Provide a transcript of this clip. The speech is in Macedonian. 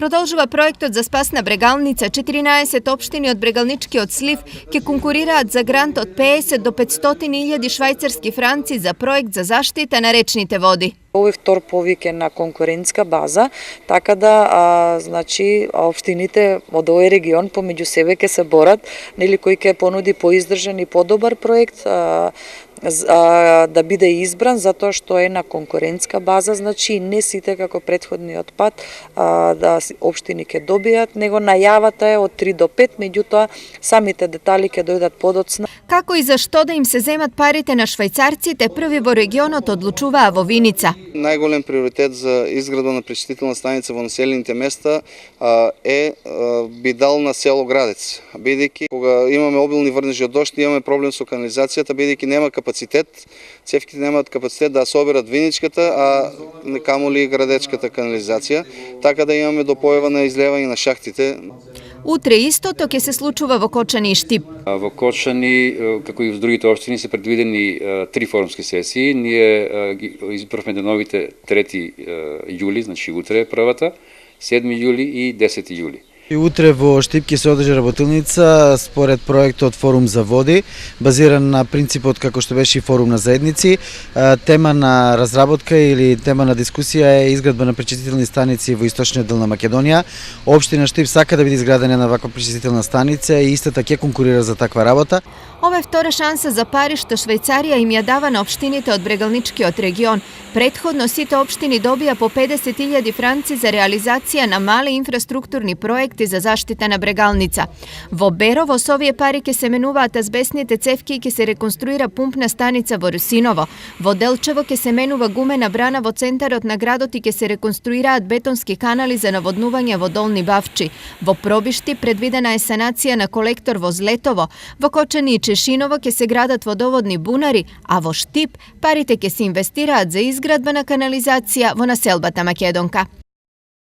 Продолжува проектот за спасна брегалница. 14 општини од брегалничкиот слив ќе конкурираат за грант од 50 до 500.000 швајцарски франци за проект за заштита на речните води. Овој втор повик е на конкурентска база, така да значи општините од овој регион помеѓу себе ќе се борат, нели кој ќе понуди поиздржан и подобар проект да биде избран затоа што е на конкурентска база, значи не сите како претходниот пат да општини ќе добијат, него најавата е од 3 до 5, меѓутоа самите детали ќе дојдат подоцна. Како и зашто да им се земат парите на швајцарците, први во регионот одлучуваа во Виница. Најголем приоритет за изградба на пречистителна станица во населените места е бидал на село Градец, бидејќи кога имаме обилни врнежи од дожд, имаме проблем со канализацијата, бидејќи нема капацитет, цевките немаат капацитет да соберат виничката, а не камоли градечката канализација, така да имаме до појава на излевање на шахтите. Утре истото ќе се случува во Кочани и Штип. Во Кочани, како и во другите општини, се предвидени 3 форумски сесии. Ние ги избравме деновите 3 јули, значи утре е првата, 7 јули и 10 јули. И утре во Штип ќе се одржи работилница според проектот Форум за води, базиран на принципот како што беше и форум на заедници. Тема на разработка или тема на дискусија е изградба на пречистителни станици во источниот дел на Македонија. Општина Штип сака да биде изградена една ваква пречистителна станица и истата ќе конкурира за таква работа. Ова е втора шанса за пари што Швајцарија им ја дава на општините од брегалничкиот регион. Претходно сите општини добија по 50.000 франци за реализација на мали инфраструктурни проекти за заштита на брегалница. Во Берово со овие пари ќе се менуваат азбестните цевки и ќе се реконструира пумпна станица во Русиново. Во Делчево ќе се менува гумена брана во центарот на градот и ќе се реконструираат бетонски канали за наводнување во Долни Бавчи. Во Пробишти предвидена е санација на колектор во Злетово. Во Кочани и Чешиново ќе се градат водоводни бунари, а во Штип парите ќе се инвестираат за изградба на канализација во населбата Македонка.